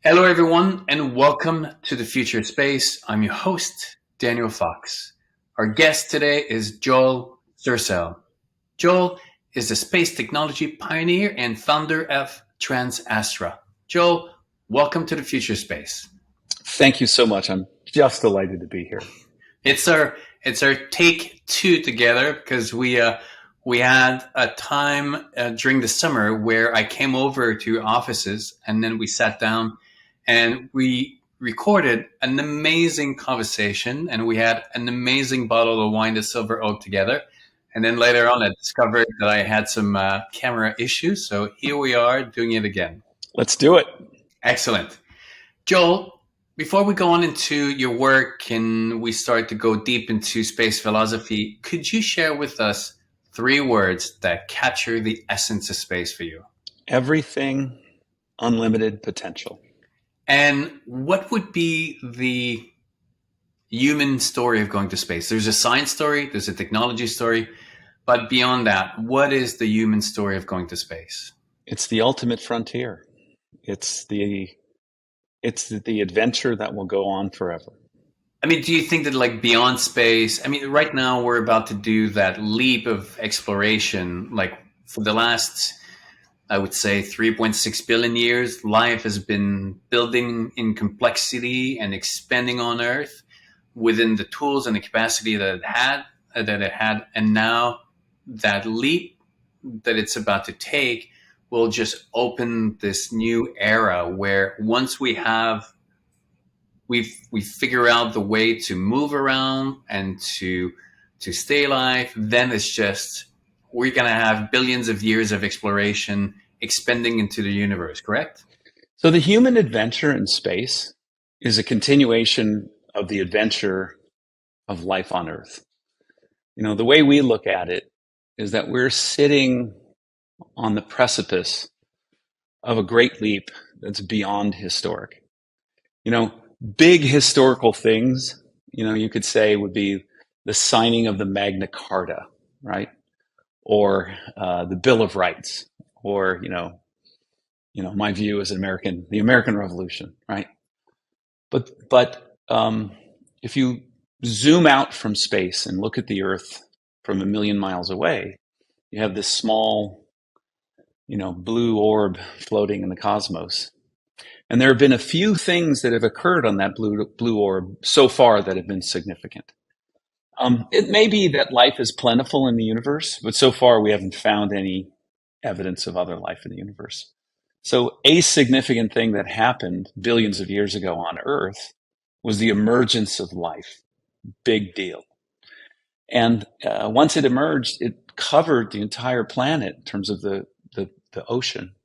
Hello, everyone, and welcome to the Future Space. I'm your host, Daniel Fox. Our guest today is Joel Sercel. Joel is a space technology pioneer and founder of TransAstra. Joel, welcome to the Future Space. Thank you so much. I'm just delighted to be here. It's our it's our take two together because we had a time during the summer where I came over to your offices and then we sat down and we recorded an amazing conversation and we had an amazing bottle of wine, the Silver Oak, together. And then later on, I discovered that I had some camera issues. So here we are doing it again. Let's do it. Excellent. Joel, before we go on into your work and we start to go deep into space philosophy, could you share with us three words that capture the essence of space for you? Everything, unlimited potential. And what would be the human story of going to space? There's a science story, there's a technology story, but beyond that, what is the human story of going to space? It's the ultimate frontier. It's the it's the adventure that will go on forever. I mean, do you think that like beyond space, I mean, right now we're about to do that leap of exploration. Like for the last, I would say 3.6 billion years, life has been building in complexity and expanding on Earth within the tools and the capacity that it had. And now that leap that it's about to take will just open this new era where once we figure out the way to move around and to stay alive, then it's just we're gonna have billions of years of exploration expanding into the universe, correct? So the human adventure in space is a continuation of the adventure of life on Earth. The way we look at it is that we're sitting on the precipice of a great leap that's beyond historic. You know, Big historical things, you could say would be the signing of the Magna Carta, right? Or the Bill of Rights, or my view as the American Revolution, right? But if you zoom out from space and look at the Earth from a million miles away, you have this small, blue orb floating in the cosmos. And there have been a few things that have occurred on that blue orb so far that have been significant. It may be that life is plentiful in the universe, but so far we haven't found any evidence of other life in the universe. So a significant thing that happened billions of years ago on Earth was the emergence of life. Big deal. And once it emerged, it covered the entire planet in terms of the ocean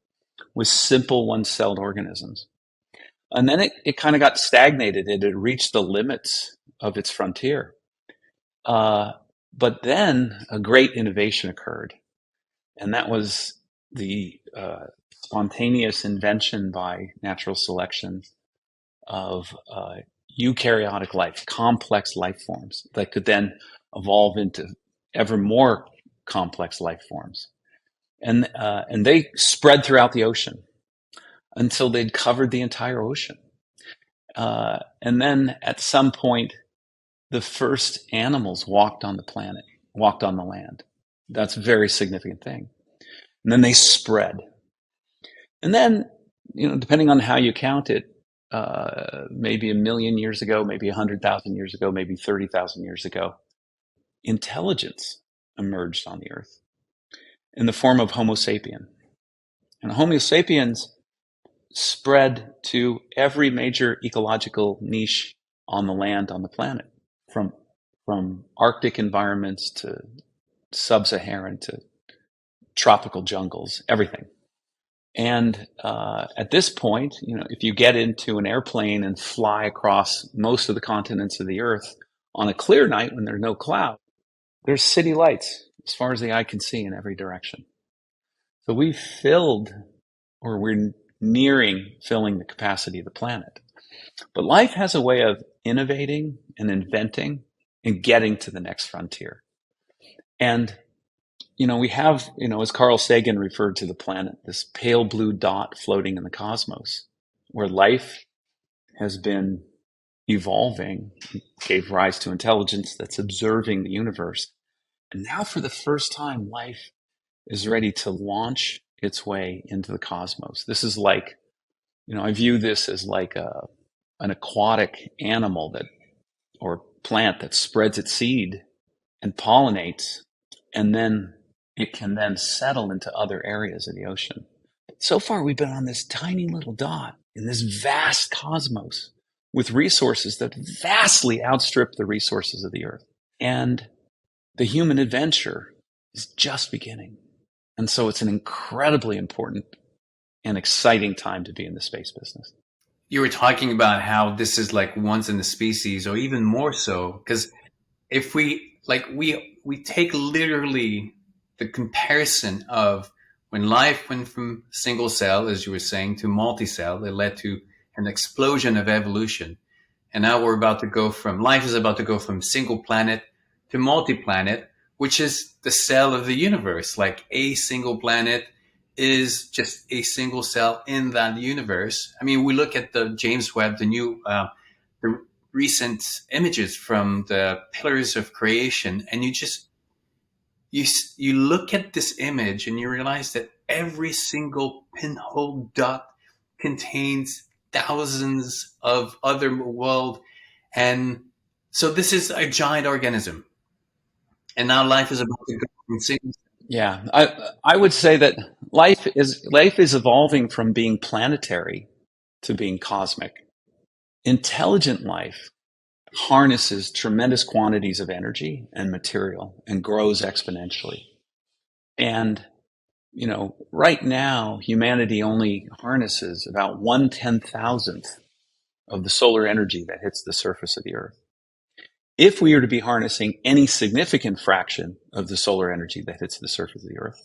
with simple one-celled organisms. And then it kind of got stagnated. It had reached the limits of its frontier. But then a great innovation occurred, and that was the spontaneous invention by natural selection of eukaryotic life, complex life forms that could then evolve into ever more complex life forms. And they spread throughout the ocean until they'd covered the entire ocean. And then at some point, the first animals walked on the planet, walked on the land. That's a very significant thing. And then they spread. And then, depending on how you count it, maybe a million years ago, maybe 100,000 years ago, maybe 30,000 years ago, intelligence emerged on the earth in the form of Homo sapien. And Homo sapiens spread to every major ecological niche on the land, on the planet, from Arctic environments to sub-Saharan to tropical jungles, everything. And at this point, if you get into an airplane and fly across most of the continents of the Earth on a clear night when there's no cloud, there's city lights as far as the eye can see in every direction. So we've filled, or we're nearing filling the capacity of the planet. But life has a way of innovating and inventing and getting to the next frontier. And we have, as Carl Sagan referred to the planet, this pale blue dot floating in the cosmos. where life has been evolving, gave rise to intelligence that's observing the universe. And now for the first time, life is ready to launch its way into the cosmos. This is like, I view this as like an aquatic animal or plant that spreads its seed and pollinates, and then it can then settle into other areas of the ocean. So far, we've been on this tiny little dot in this vast cosmos with resources that vastly outstrip the resources of the Earth. And the human adventure is just beginning. And so it's an incredibly important and exciting time to be in the space business. You were talking about how this is like once in a species, or even more so, because if we take literally the comparison of when life went from single cell, as you were saying, to multi-cell, it led to an explosion of evolution. And now life is about to go from single planet to multi-planet, which is the cell of the universe. Like a single planet is just a single cell in that universe. I mean, we look at the James Webb, the recent images from the pillars of creation, and you look at this image and you realize that every single pinhole dot contains thousands of other world. And so this is a giant organism. And now life is about to go from single. Yeah, I would say that life is evolving from being planetary to being cosmic. Intelligent life harnesses tremendous quantities of energy and material and grows exponentially. And, right now, humanity only harnesses about 1/10,000th of the solar energy that hits the surface of the Earth. If we are to be harnessing any significant fraction of the solar energy that hits the surface of the Earth,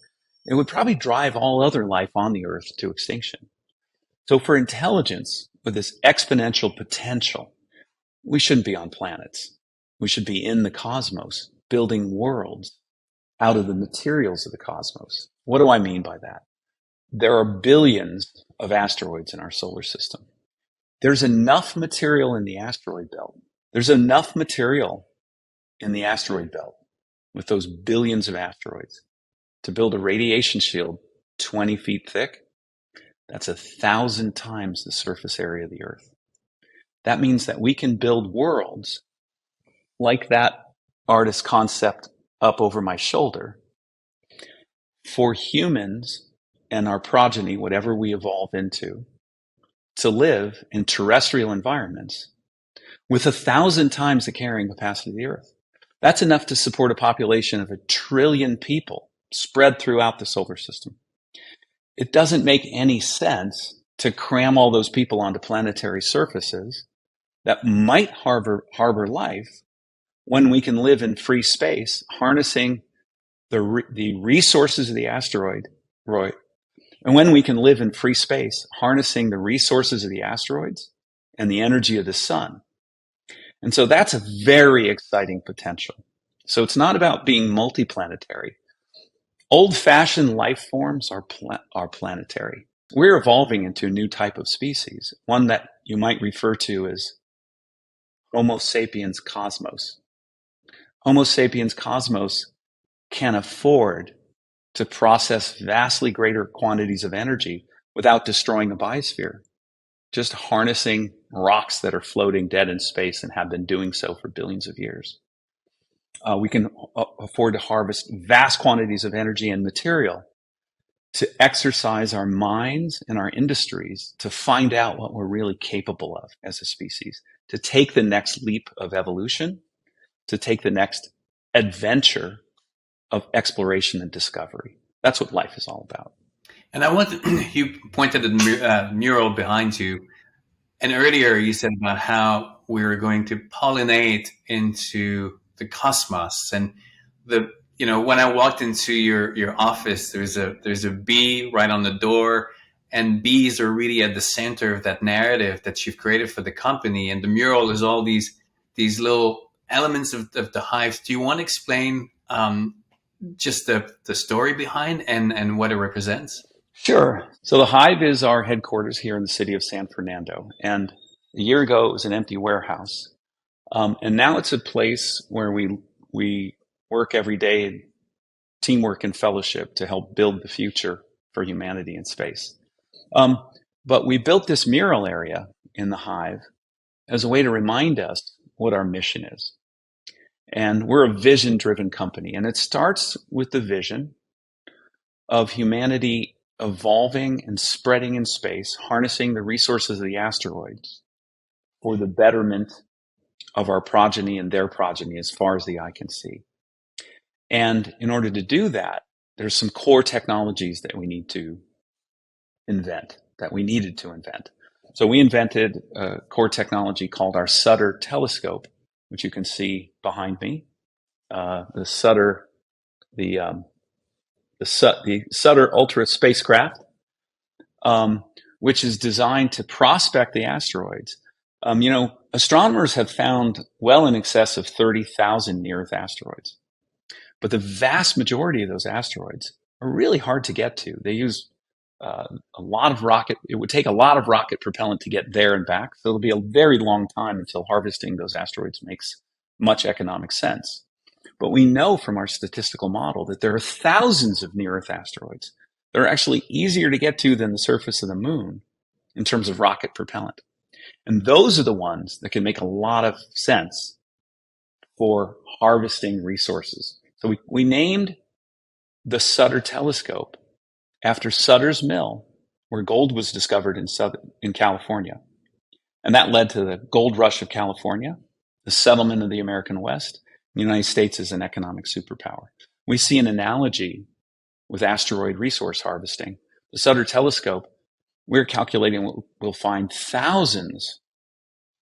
it would probably drive all other life on the Earth to extinction. So for intelligence with this exponential potential, we shouldn't be on planets. We should be in the cosmos, building worlds out of the materials of the cosmos. What do I mean by that? There are billions of asteroids in our solar system. There's enough material in the asteroid belt. There's enough material in the asteroid belt with those billions of asteroids to build a radiation shield 20 feet thick. That's 1,000 times the surface area of the Earth. That means that we can build worlds like that artist concept up over my shoulder for humans and our progeny, whatever we evolve into, to live in terrestrial environments with 1,000 times the carrying capacity of the Earth. That's enough to support a population of 1 trillion people spread throughout the solar system. It doesn't make any sense to cram all those people onto planetary surfaces that might harbor life when we can live in free space, harnessing the resources of the asteroid, and when we can live in free space, harnessing the resources of the asteroids and the energy of the sun. And so that's a very exciting potential. So it's not about being multiplanetary. Old-fashioned life forms are planetary. We're evolving into a new type of species, one that you might refer to as Homo sapiens cosmos. Homo sapiens cosmos can afford to process vastly greater quantities of energy without destroying the biosphere, just harnessing rocks that are floating dead in space and have been doing so for billions of years. We can afford to harvest vast quantities of energy and material to exercise our minds and our industries to find out what we're really capable of as a species, to take the next leap of evolution, to take the next adventure of exploration and discovery. That's what life is all about. And I want you pointed at the mural behind you, and earlier you said about how we were going to pollinate into the cosmos. And when I walked into your office, there's a bee right on the door, and bees are really at the center of that narrative that you've created for the company. And the mural is all these little elements of the hives. Do you want to explain just the story behind and what it represents? Sure. So the Hive is our headquarters here in the city of San Fernando. And a year ago, it was an empty warehouse. And now it's a place where we work every day, teamwork and fellowship to help build the future for humanity in space. But we built this mural area in the Hive as a way to remind us what our mission is. And we're a vision-driven company, and it starts with the vision of humanity evolving and spreading in space, harnessing the resources of the asteroids for the betterment of our progeny and their progeny as far as the eye can see. And in order to do that, there's some core technologies that we need to invent, that we needed to invent. So we invented a core technology called our Sutter telescope, which you can see behind me. The Sutter Ultra spacecraft, which is designed to prospect the asteroids. Astronomers have found well in excess of 30,000 near-Earth asteroids. But the vast majority of those asteroids are really hard to get to. They use it would take a lot of rocket propellant to get there and back. So it'll be a very long time until harvesting those asteroids makes much economic sense. But we know from our statistical model that there are thousands of near-Earth asteroids that are actually easier to get to than the surface of the moon in terms of rocket propellant. And those are the ones that can make a lot of sense for harvesting resources. So we named the Sutter telescope after Sutter's Mill, where gold was discovered in California. And that led to the gold rush of California, the settlement of the American West. The United States is an economic superpower. We see an analogy with asteroid resource harvesting. The Sutter telescope, we're calculating we'll find thousands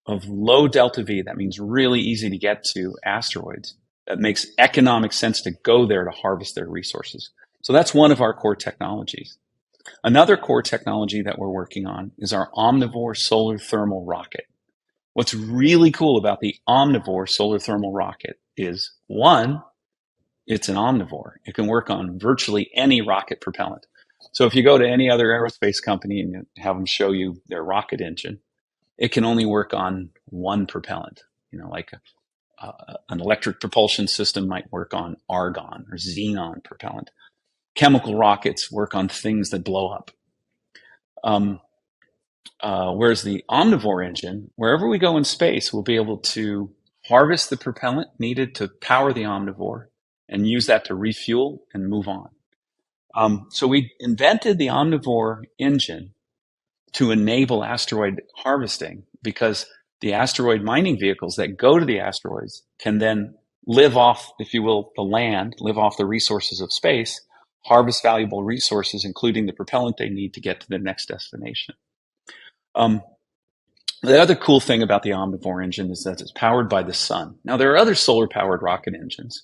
of low delta V, that means really easy to get to asteroids, that makes economic sense to go there to harvest their resources. So that's one of our core technologies. Another core technology that we're working on is our omnivore solar thermal rocket. What's really cool about the omnivore solar thermal rocket is, one, it's an omnivore. It can work on virtually any rocket propellant. So if you go to any other aerospace company and you have them show you their rocket engine, it can only work on one propellant. Like an electric propulsion system might work on argon or xenon propellant. Chemical rockets work on things that blow up. Whereas the omnivore engine, wherever we go in space, we'll be able to harvest the propellant needed to power the omnivore and use that to refuel and move on. So we invented the omnivore engine to enable asteroid harvesting, because the asteroid mining vehicles that go to the asteroids can then live off, if you will, the land, live off the resources of space, harvest valuable resources, including the propellant they need to get to the next destination. The other cool thing about the omnivore engine is that it's powered by the sun. Now, there are other solar-powered rocket engines,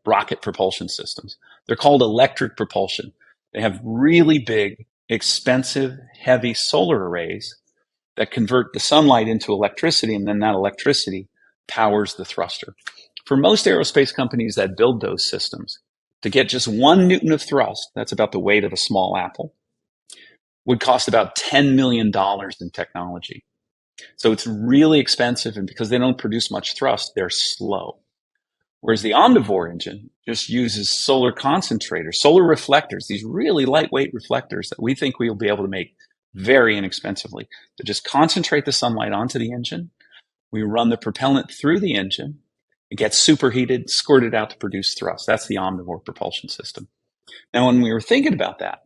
rocket propulsion systems. They're called electric propulsion. They have really big, expensive, heavy solar arrays that convert the sunlight into electricity, and then that electricity powers the thruster. For most aerospace companies that build those systems, to get just 1 Newton of thrust, that's about the weight of a small apple, would cost about $10 million in technology. So it's really expensive, and because they don't produce much thrust, they're slow. Whereas the omnivore engine just uses solar concentrators, solar reflectors, these really lightweight reflectors that we think we will be able to make very inexpensively, to just concentrate the sunlight onto the engine. We run the propellant through the engine. It gets superheated, squirted out to produce thrust. That's the omnivore propulsion system. Now, when we were thinking about that,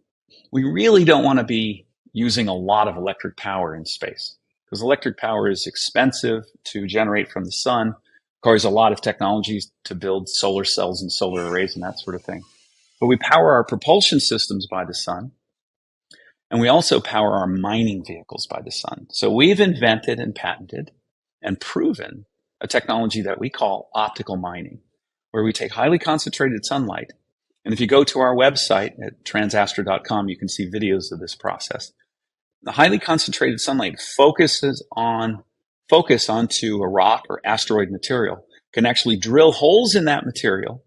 we really don't want to be using a lot of electric power in space, because electric power is expensive to generate from the sun, requires a lot of technologies to build solar cells and solar arrays and that sort of thing. But we power our propulsion systems by the sun, and we also power our mining vehicles by the sun. So we've invented and patented and proven a technology that we call optical mining, where we take highly concentrated sunlight. And if you go to our website at transastra.com, you can see videos of this process. The highly concentrated sunlight focus onto a rock or asteroid material, can actually drill holes in that material.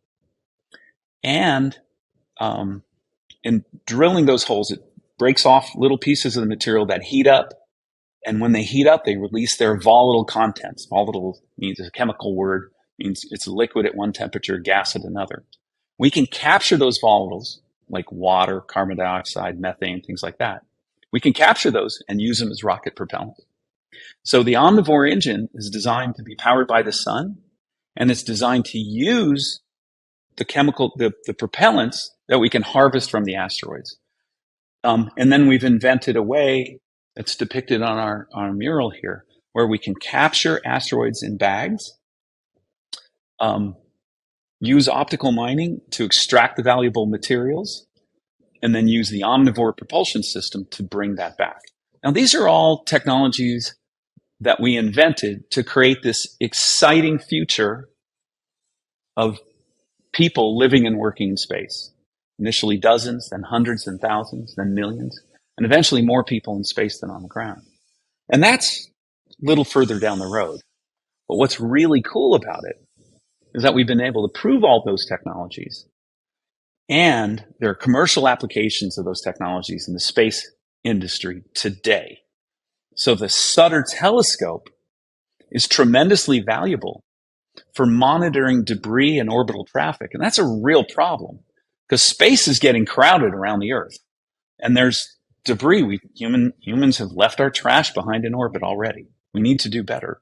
And in drilling those holes, it breaks off little pieces of the material that heat up. And when they heat up, they release their volatile contents. Volatile means a chemical word, means it's liquid at one temperature, gas at another. We can capture those volatiles, like water, carbon dioxide, methane, things like that. We can capture those and use them as rocket propellant. So the omnivore engine is designed to be powered by the sun, and it's designed to use the propellants that we can harvest from the asteroids. And then we've invented a way that's depicted on our mural here, where we can capture asteroids in bags, use optical mining to extract the valuable materials, and then use the omnivore propulsion system to bring that back. Now, these are all technologies that we invented to create this exciting future of people living and working in space. Initially dozens, then hundreds and thousands, then millions, and eventually more people in space than on the ground. And that's a little further down the road. But what's really cool about it is that we've been able to prove all those technologies, and there are commercial applications of those technologies in the space industry today. So the Sutter telescope is tremendously valuable for monitoring debris and orbital traffic. And that's a real problem because space is getting crowded around the Earth. And there's debris. Humans have left our trash behind in orbit already. We need to do better.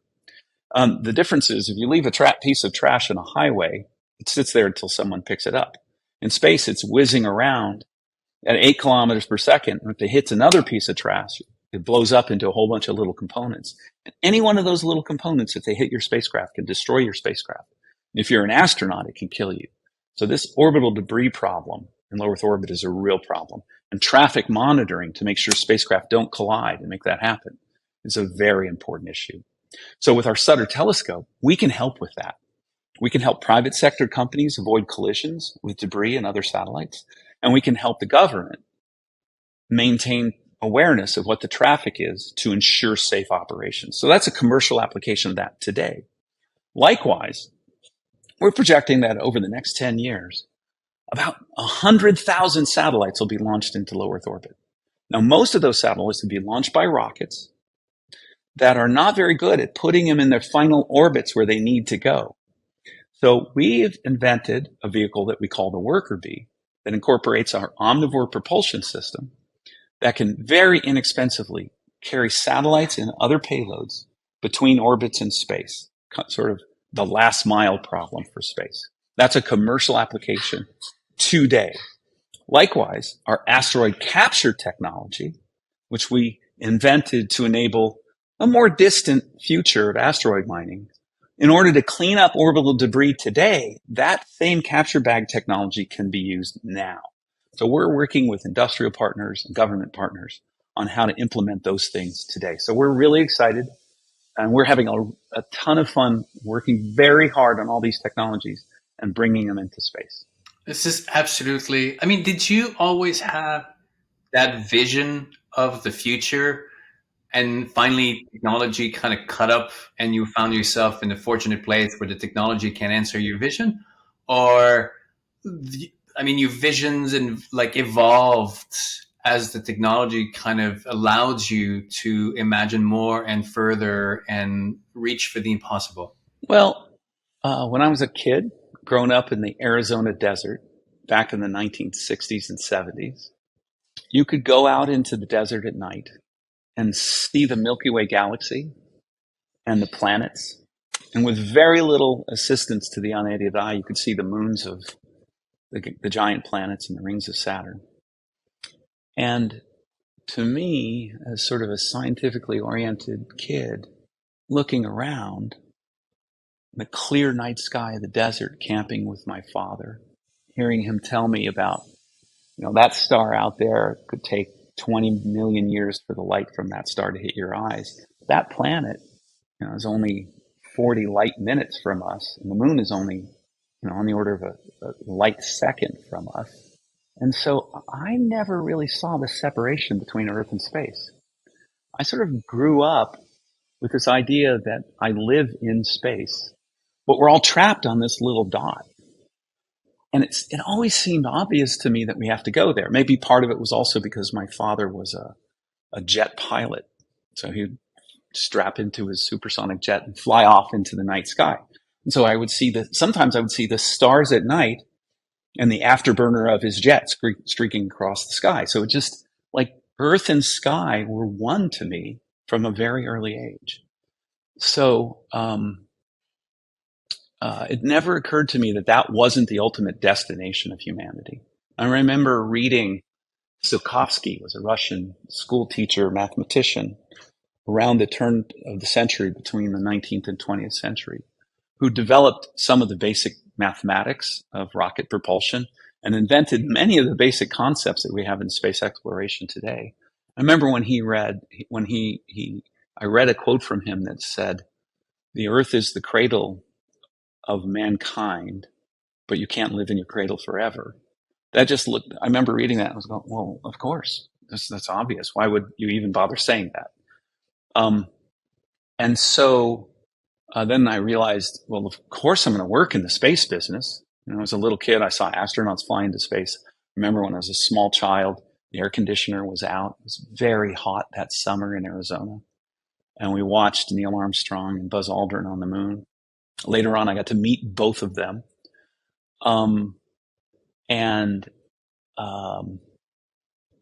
The difference is if you leave a piece of trash on a highway, it sits there until someone picks it up. In space, it's whizzing around at 8 kilometers per second. And if it hits another piece of trash, it blows up into a whole bunch of little components. And any one of those little components, if they hit your spacecraft, can destroy your spacecraft. If you're an astronaut, it can kill you. So this orbital debris problem in low Earth orbit is a real problem. And traffic monitoring to make sure spacecraft don't collide and make that happen is a very important issue. So with our Sutter telescope, we can help with that. We can help private sector companies avoid collisions with debris and other satellites. And we can help the government maintain awareness of what the traffic is to ensure safe operations. So that's a commercial application of that today. Likewise, we're projecting that over the next 10 years, about 100,000 satellites will be launched into low Earth orbit. Now, most of those satellites will be launched by rockets that are not very good at putting them in their final orbits where they need to go. So we've invented a vehicle that we call the Worker Bee that incorporates our omnivore propulsion system that can very inexpensively carry satellites and other payloads between orbits in space, sort of the last mile problem for space. That's a commercial application today. Likewise, our asteroid capture technology, which we invented to enable a more distant future of asteroid mining, in order to clean up orbital debris today, that same capture bag technology can be used now. So we're working with industrial partners and government partners on how to implement those things today. So we're really excited, and we're having a ton of fun working very hard on all these technologies and bringing them into space. This is absolutely, I mean, did you always have that vision of the future, and finally technology kind of cut up and you found yourself in a fortunate place where the technology can answer your vision? Or your visions and like evolved as the technology kind of allows you to imagine more and further and reach for the impossible? Well, when I was a kid growing up in the Arizona desert back in the 1960s and 70s, you could go out into the desert at night and see the Milky Way galaxy and the planets. And with very little assistance to the unaided eye, you could see the moons of the giant planets and the rings of Saturn. And to me, as sort of a scientifically oriented kid, looking around the clear night sky of the desert, camping with my father, hearing him tell me about, that star out there could take 20 million years for the light from that star to hit your eyes. That planet, is only 40 light minutes from us, and the moon is only, on the order of a light second from us. And so I never really saw the separation between Earth and space. I sort of grew up with this idea that I live in space, but we're all trapped on this little dot. And it always seemed obvious to me that we have to go there. Maybe part of it was also because my father was a jet pilot. So he'd strap into his supersonic jet and fly off into the night sky. And so sometimes I would see the stars at night and the afterburner of his jet streaking across the sky. So it just, like, earth and sky were one to me from a very early age. So it never occurred to me that wasn't the ultimate destination of humanity. I remember reading Tsiolkovsky was a Russian school teacher, mathematician, around the turn of the century between the 19th and 20th century, who developed some of the basic mathematics of rocket propulsion and invented many of the basic concepts that we have in space exploration today. I remember when I read a quote from him that said, "The Earth is the cradle of mankind, but you can't live in your cradle forever." I remember reading that and I was going, well, of course, that's obvious. Why would you even bother saying that? And so then I realized, well, of course I'm going to work in the space business. As a little kid, I saw astronauts fly into space. I remember when I was a small child, the air conditioner was out. It was very hot that summer in Arizona. And we watched Neil Armstrong and Buzz Aldrin on the moon. Later on, I got to meet both of them.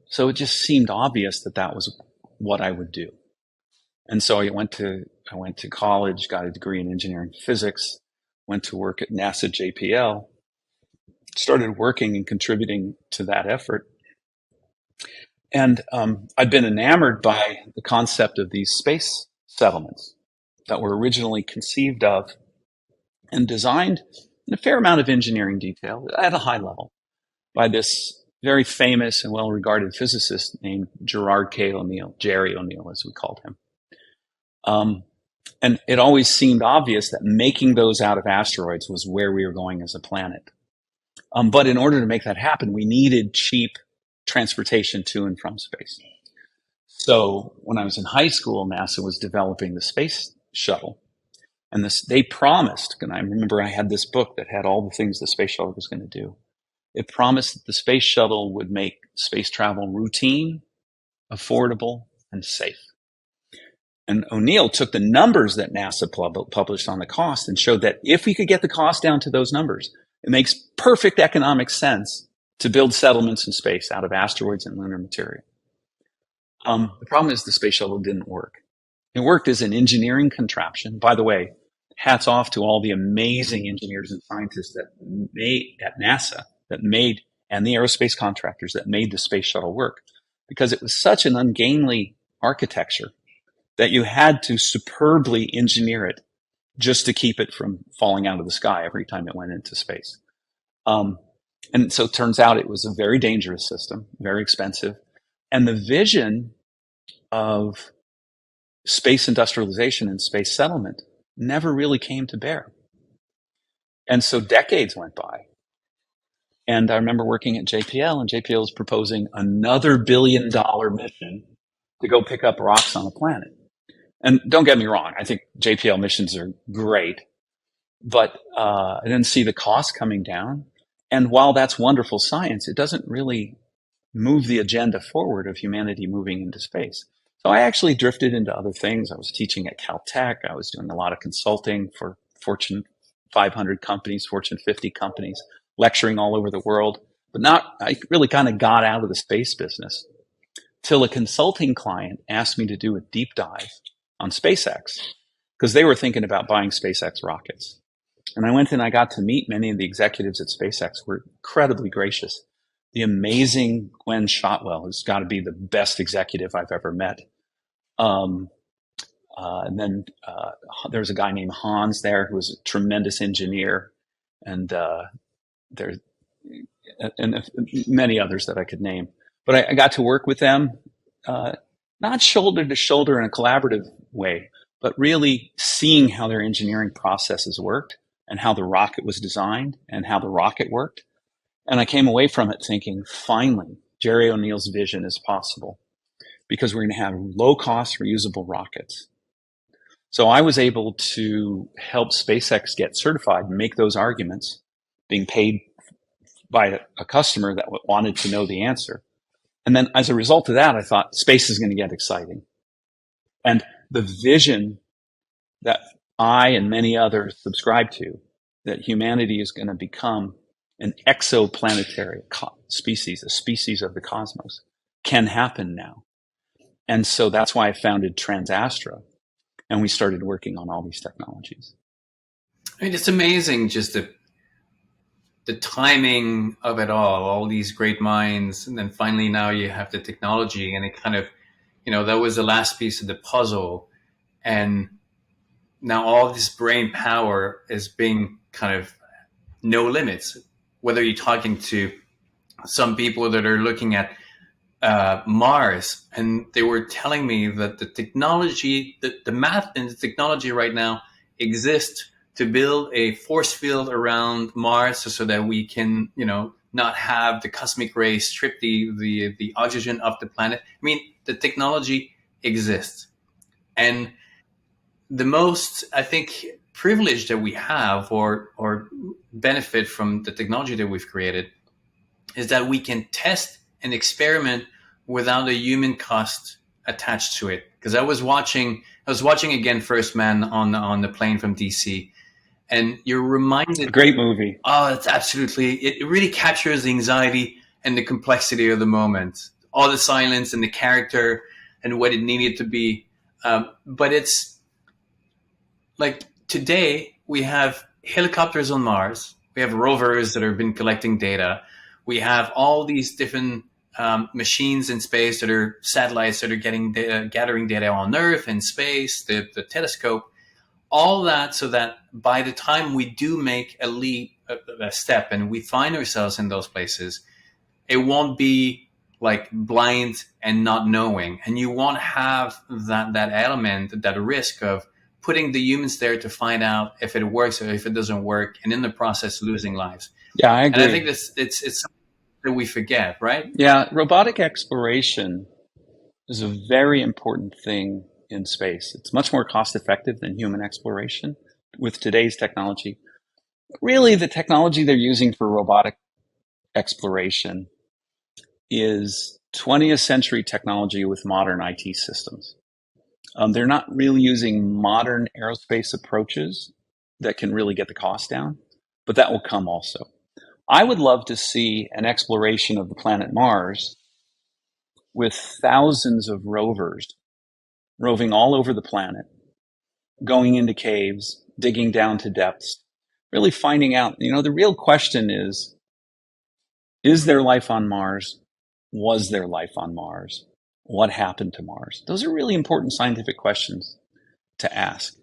So it just seemed obvious that was what I would do. And so I went to college, got a degree in engineering physics, went to work at NASA JPL, started working and contributing to that effort. And I'd been enamored by the concept of these space settlements that were originally conceived of and designed in a fair amount of engineering detail at a high level by this very famous and well-regarded physicist named Gerard K. O'Neill, Jerry O'Neill, as we called him. And it always seemed obvious that making those out of asteroids was where we were going as a planet. But in order to make that happen, we needed cheap transportation to and from space. So when I was in high school, NASA was developing the space shuttle. And they promised, and I remember I had this book that had all the things the space shuttle was going to do. It promised that the space shuttle would make space travel routine, affordable, and safe. And O'Neill took the numbers that NASA published on the cost and showed that if we could get the cost down to those numbers, it makes perfect economic sense to build settlements in space out of asteroids and lunar material. The problem is the space shuttle didn't work. It worked as an engineering contraption. By the way, hats off to all the amazing engineers and scientists that made at NASA and the aerospace contractors that made the space shuttle work, because it was such an ungainly architecture that you had to superbly engineer it just to keep it from falling out of the sky every time it went into space. And so it turns out it was a very dangerous system, very expensive. And the vision of space industrialization and space settlement never really came to bear. And so decades went by. And I remember working at JPL, and JPL was proposing another $1 billion mission to go pick up rocks on a planet. And don't get me wrong, I think JPL missions are great, but I didn't see the cost coming down. And while that's wonderful science, it doesn't really move the agenda forward of humanity moving into space. So I actually drifted into other things. I was teaching at Caltech. I was doing a lot of consulting for Fortune 500 companies, Fortune 50 companies, lecturing all over the world. But I really kind of got out of the space business till a consulting client asked me to do a deep dive on SpaceX, because they were thinking about buying SpaceX rockets. And I went and I got to meet many of the executives at SpaceX who were incredibly gracious. The amazing Gwen Shotwell, who's got to be the best executive I've ever met. And then there was a guy named Hans there who was a tremendous engineer, and many others that I could name. But I got to work with them, not shoulder to shoulder in a collaborative way, but really seeing how their engineering processes worked and how the rocket was designed and how the rocket worked. And I came away from it thinking, finally, Jerry O'Neill's vision is possible, because we're going to have low-cost, reusable rockets. So I was able to help SpaceX get certified and make those arguments, being paid by a customer that wanted to know the answer. And then as a result of that, I thought space is going to get exciting. And the vision that I and many others subscribe to, that humanity is going to become an exoplanetary species, a species of the cosmos, can happen now. And so that's why I founded TransAstra, and we started working on all these technologies. I mean, it's amazing just the timing of it all these great minds. And then finally now you have the technology, and it kind of, that was the last piece of the puzzle. And now all this brain power is being kind of no limits, whether you're talking to some people that are looking at Mars, and they were telling me that the technology, the math and the technology right now exist to build a force field around Mars so that we can, not have the cosmic rays strip the oxygen of the planet. I mean, the technology exists. And the most, I think, privilege that we have or benefit from the technology that we've created is that we can test and experiment without a human cost attached to it. Because I was watching again First Man on the plane from DC, and you're reminded. A great movie. Oh, it's absolutely. It really captures the anxiety and the complexity of the moment, all the silence and the character and what it needed to be. But it's like today we have helicopters on Mars. We have rovers that have been collecting data. We have all these different machines in space that are satellites that are gathering data on Earth and space, the telescope, all that, so that by the time we do make a leap, a step, and we find ourselves in those places, it won't be like blind and not knowing, and you won't have that element, that risk of putting the humans there to find out if it works or if it doesn't work, and in the process losing lives. Yeah, I agree. And I think it's something that we forget, right? Yeah, robotic exploration is a very important thing in space. It's much more cost effective than human exploration with today's technology. Really, the technology they're using for robotic exploration is 20th century technology with modern IT systems. They're not really using modern aerospace approaches that can really get the cost down, but that will come also. I would love to see an exploration of the planet Mars with thousands of rovers roving all over the planet, going into caves, digging down to depths, really finding out, the real question is there life on Mars? Was there life on Mars? What happened to Mars? Those are really important scientific questions to ask.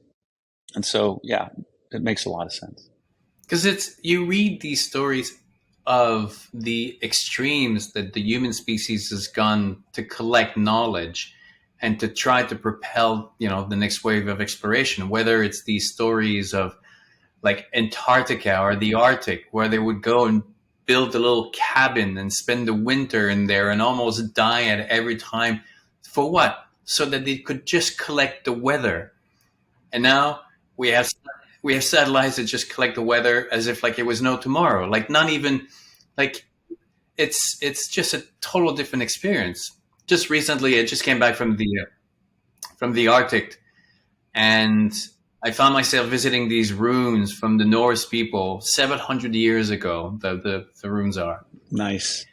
And so, yeah, it makes a lot of sense. Because you read these stories of the extremes that the human species has gone to collect knowledge and to try to propel, the next wave of exploration, whether it's these stories of like Antarctica or the Arctic, where they would go and build a little cabin and spend the winter in there and almost die at every time. For what? So that they could just collect the weather. And now we have satellites that just collect the weather as if like it was no tomorrow. Like not even like it's just a total different experience. Just recently, I just came back from the Arctic, and I found myself visiting these ruins from the Norse people 700 years ago. The ruins are nice.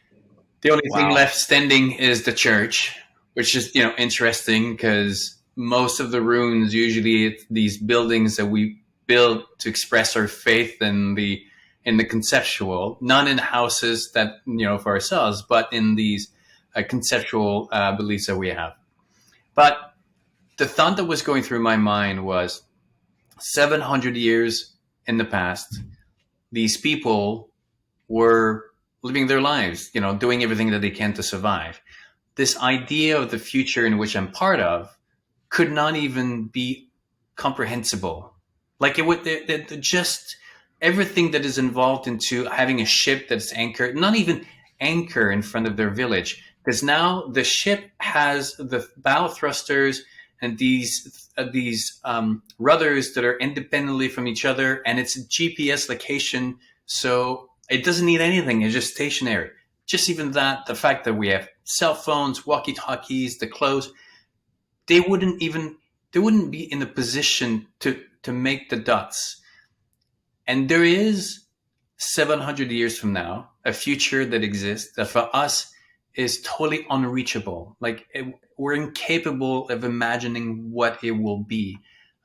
The only thing left standing is the church, which is interesting because most of the ruins usually it's these buildings that we build to express our faith in the conceptual, not in houses that for ourselves, but in these conceptual beliefs that we have. But the thought that was going through my mind was 700 years in the past, these people were living their lives, doing everything that they can to survive. This idea of the future in which I'm part of could not even be comprehensible. Like it would just everything that is involved into having a ship that's anchored, not even anchor in front of their village, because now the ship has the bow thrusters and these rudders that are independently from each other, and it's a GPS location. So It doesn't need anything. It's just stationary. Just even that, the fact that we have cell phones, walkie-talkies, the clothes, they wouldn't even they wouldn't be in a position to make the dots. And there is 700 years from now a future that exists that for us is totally unreachable. Like we're incapable of imagining what it will be.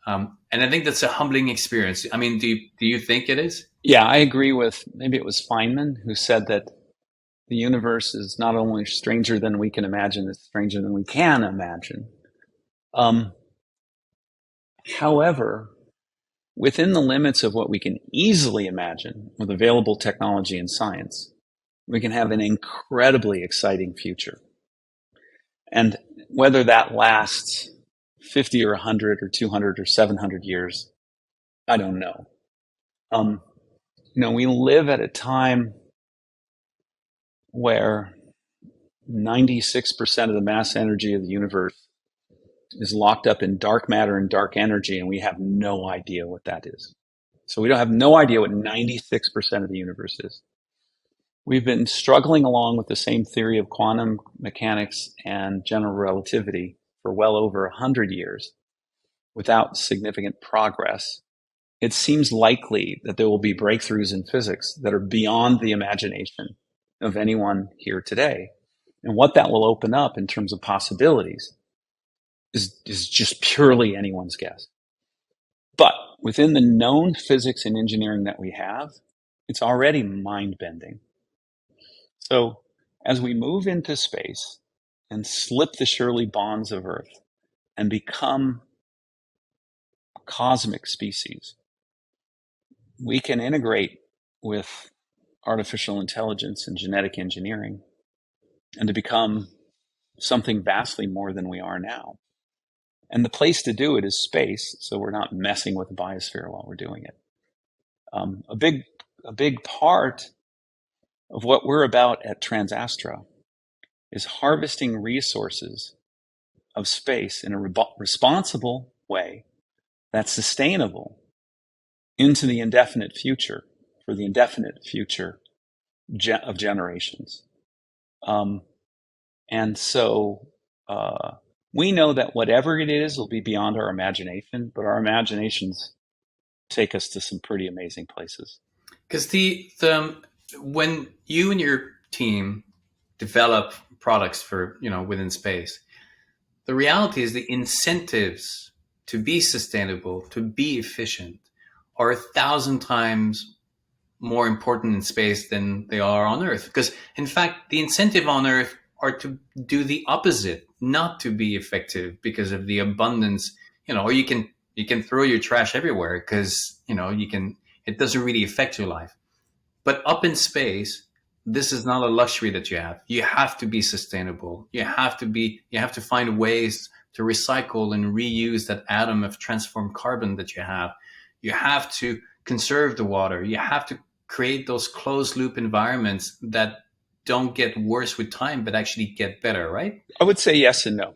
And I think that's a humbling experience. I mean, do you think it is? Yeah, I agree with, maybe it was Feynman who said that the universe is not only stranger than we can imagine, it's stranger than we can imagine. However, within the limits of what we can easily imagine with available technology and science, we can have an incredibly exciting future. And whether that lasts 50 or 100 or 200 or 700 years, I don't know. We live at a time where 96% of the mass energy of the universe is locked up in dark matter and dark energy, and we have no idea what that is. So we don't have no idea what 96% of the universe is. We've been struggling along with the same theory of quantum mechanics and general relativity for well over 100 years without significant progress. It seems likely that there will be breakthroughs in physics that are beyond the imagination of anyone here today. And what that will open up in terms of possibilities is just purely anyone's guess. But within the known physics and engineering that we have, it's already mind-bending. So as we move into space and slip the Shirley bonds of Earth and become a cosmic species, we can integrate with artificial intelligence and genetic engineering and to become something vastly more than we are now. And the place to do it is space, so we're not messing with the biosphere while we're doing it. A big part of what we're about at TransAstra is harvesting resources of space in a responsible way that's sustainable into the indefinite future, for the indefinite future of generations. And so we know that whatever it is will be beyond our imagination, but our imaginations take us to some pretty amazing places. Because when you and your team develop products for within space, the reality is the incentives to be sustainable, to be efficient, are 1,000 times more important in space than they are on Earth. Because in fact, the incentive on Earth are to do the opposite, not to be effective because of the abundance. Or you can throw your trash everywhere because it doesn't really affect your life. But up in space, this is not a luxury that you have. You have to be sustainable. You have to find ways to recycle and reuse that atom of transformed carbon that you have. You have to conserve the water. You have to create those closed loop environments that don't get worse with time, but actually get better, right? I would say yes and no.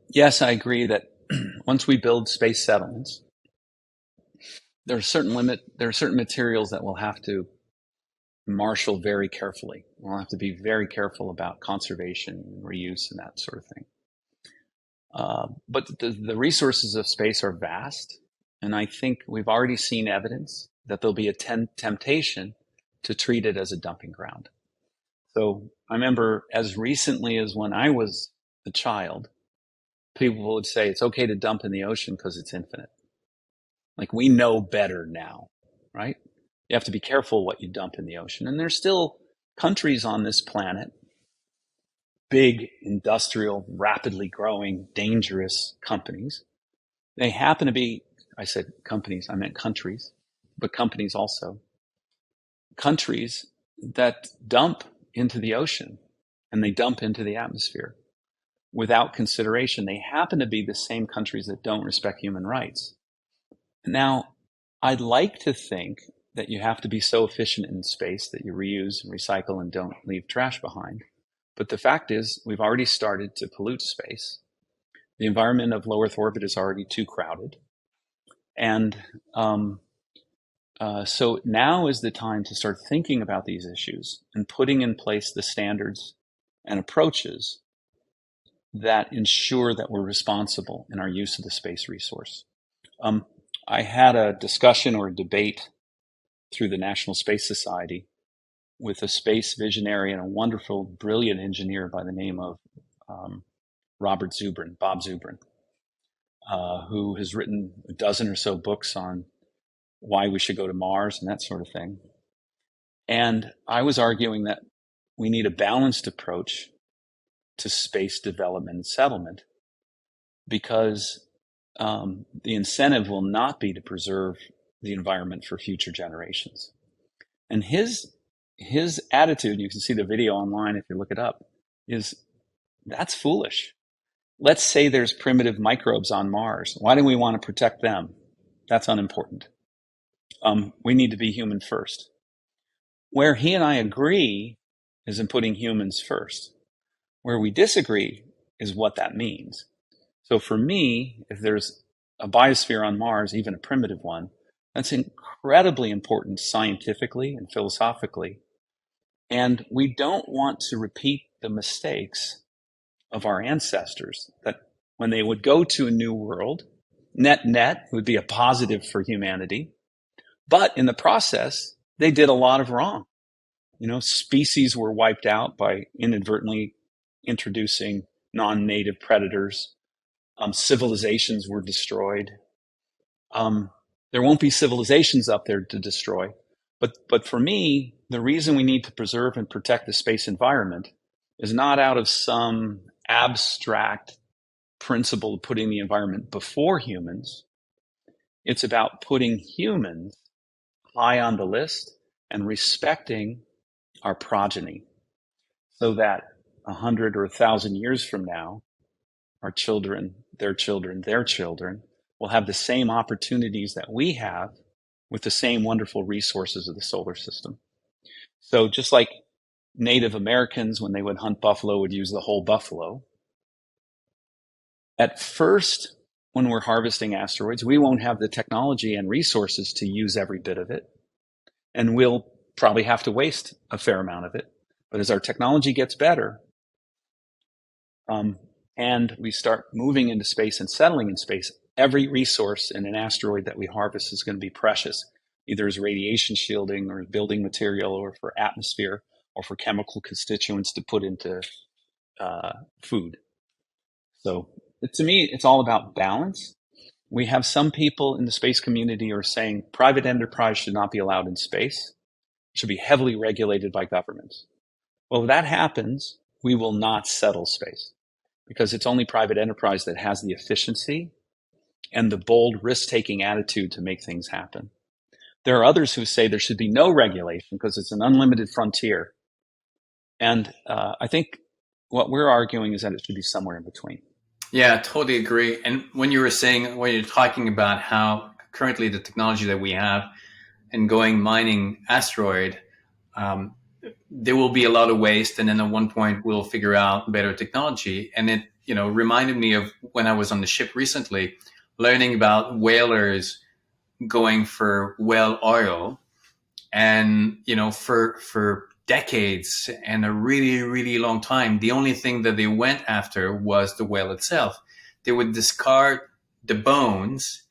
Yes, I agree that once we build space settlements, there are certain materials that we'll have to marshal very carefully. We'll have to be very careful about conservation and reuse and that sort of thing. But the resources of space are vast, and I think we've already seen evidence that there'll be a temptation to treat it as a dumping ground. So I remember as recently as when I was a child, people would say it's okay to dump in the ocean because it's infinite. Like, we know better now, right? You have to be careful what you dump in the ocean. And there's still countries on this planet, big, industrial, rapidly growing, dangerous companies. They happen to be, I said companies, I meant countries, but companies also. Countries that dump into the ocean and they dump into the atmosphere without consideration. They happen to be the same countries that don't respect human rights. Now, I'd like to think that you have to be so efficient in space that you reuse and recycle and don't leave trash behind. But the fact is, we've already started to pollute space. The environment of low Earth orbit is already too crowded. And So now is the time to start thinking about these issues and putting in place the standards and approaches that ensure that we're responsible in our use of the space resource. I had a discussion or a debate through the National Space Society with a space visionary and a wonderful, brilliant engineer by the name of Bob Zubrin, who has written a dozen or so books on why we should go to Mars and that sort of thing. And I was arguing that we need a balanced approach to space development and settlement, because the incentive will not be to preserve the environment for future generations. And his attitude, you can see the video online if you look it up, is that's foolish. Let's say there's primitive microbes on Mars. Why do we want to protect them? That's unimportant. We need to be human first. Where he and I agree is in putting humans first. Where we disagree is what that means. So for me, if there's a biosphere on Mars, even a primitive one, that's incredibly important scientifically and philosophically. And we don't want to repeat the mistakes of our ancestors, that when they would go to a new world, net would be a positive for humanity. But in the process, they did a lot of wrong. Species were wiped out by inadvertently introducing non-native predators. Civilizations were destroyed. There won't be civilizations up there to destroy. But for me, the reason we need to preserve and protect the space environment is not out of some abstract principle of putting the environment before humans. It's about putting humans high on the list and respecting our progeny, so that 100 or 1,000 years from now, our children, their children, their children will have the same opportunities that we have with the same wonderful resources of the solar system. So just like Native Americans, when they would hunt buffalo, would use the whole buffalo. At first, when we're harvesting asteroids, we won't have the technology and resources to use every bit of it. And we'll probably have to waste a fair amount of it. But as our technology gets better, and we start moving into space and settling in space, every resource in an asteroid that we harvest is going to be precious, either as radiation shielding or as building material or for atmosphere or for chemical constituents to put into food. So to me, it's all about balance. We have some people in the space community who are saying private enterprise should not be allowed in space, should be heavily regulated by governments. Well, if that happens, we will not settle space, because it's only private enterprise that has the efficiency and the bold risk-taking attitude to make things happen. There are others who say there should be no regulation because it's an unlimited frontier. And I think what we're arguing is that it should be somewhere in between. Yeah, I totally agree. And when you're talking about how currently the technology that we have and going mining asteroid, there will be a lot of waste, and then at one point we'll figure out better technology. And it, reminded me of when I was on the ship recently, learning about whalers going for whale oil, and for decades and a really, really long time, the only thing that they went after was the whale itself. They would discard the bones,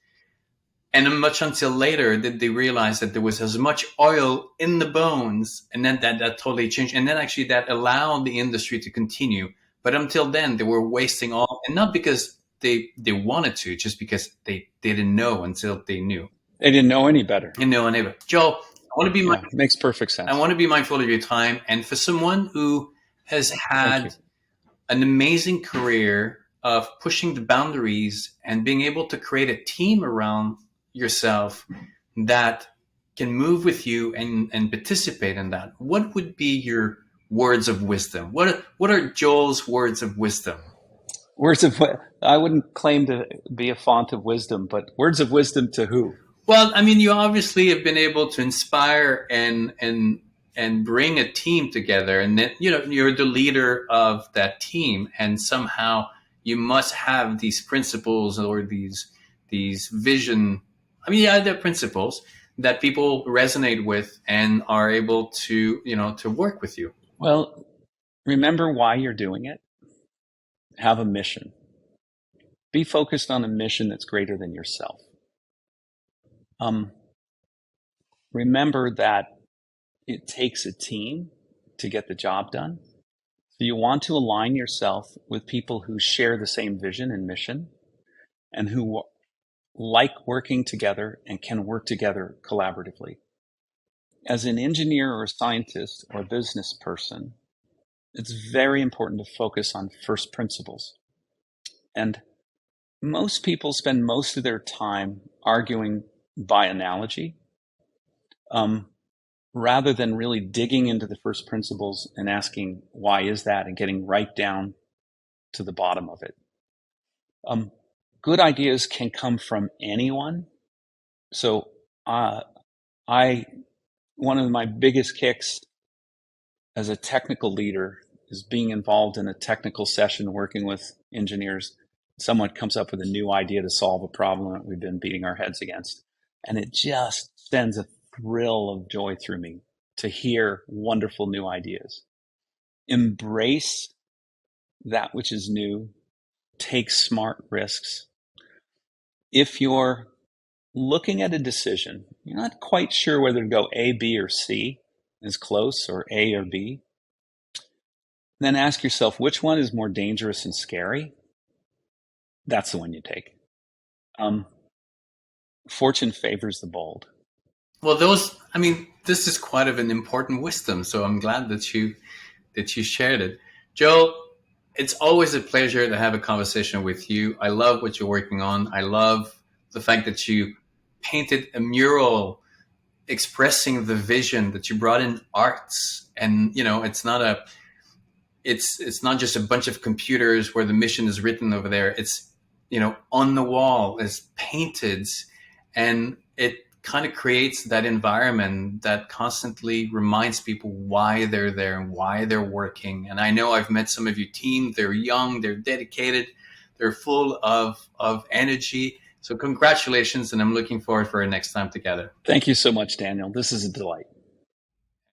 and much until later did they realize that there was as much oil in the bones, and then that totally changed. And then actually that allowed the industry to continue. But until then, they were wasting all, and not because they wanted to, just because they didn't know until they knew. They didn't know any better. Joel, I want to be makes perfect sense. I want to be mindful of your time, and for someone who has had an amazing career of pushing the boundaries and being able to create a team around yourself that can move with you and participate in that, what would be your words of wisdom? What are Joel's words of wisdom? I wouldn't claim to be a font of wisdom, but words of wisdom to who? Well, I mean, you obviously have been able to inspire and bring a team together, and then you're the leader of that team, and somehow you must have these principles or these vision. I mean, yeah, they're principles that people resonate with and are able to, to work with you? Well, remember why you're doing it. Have a mission. Be focused on a mission that's greater than yourself. Remember that it takes a team to get the job done. So you want to align yourself with people who share the same vision and mission and who like working together and can work together collaboratively. As an engineer or a scientist or a business person, it's very important to focus on first principles. And most people spend most of their time arguing by analogy, rather than really digging into the first principles and asking, why is that? And getting right down to the bottom of it. Good ideas can come from anyone. So one of my biggest kicks as a technical leader is being involved in a technical session working with engineers. Someone comes up with a new idea to solve a problem that we've been beating our heads against. And it just sends a thrill of joy through me to hear wonderful new ideas. Embrace that which is new. Take smart risks. If you're looking at a decision, you're not quite sure whether to go A, B, or C is close, or A or B, then ask yourself, which one is more dangerous and scary? That's the one you take. Fortune favors the bold. Well, this is quite of an important wisdom. So I'm glad that you shared it. Joe, it's always a pleasure to have a conversation with you. I love what you're working on. I love the fact that you painted a mural expressing the vision, that you brought in arts, and it's not just a bunch of computers where the mission is written over there. It's on the wall is painted, and it kind of creates that environment that constantly reminds people why they're there and why they're working. And I know I've met some of your team. They're young, they're dedicated, they're full of energy. So congratulations, and I'm looking forward for our next time together. Thank you so much, Daniel. This is a delight.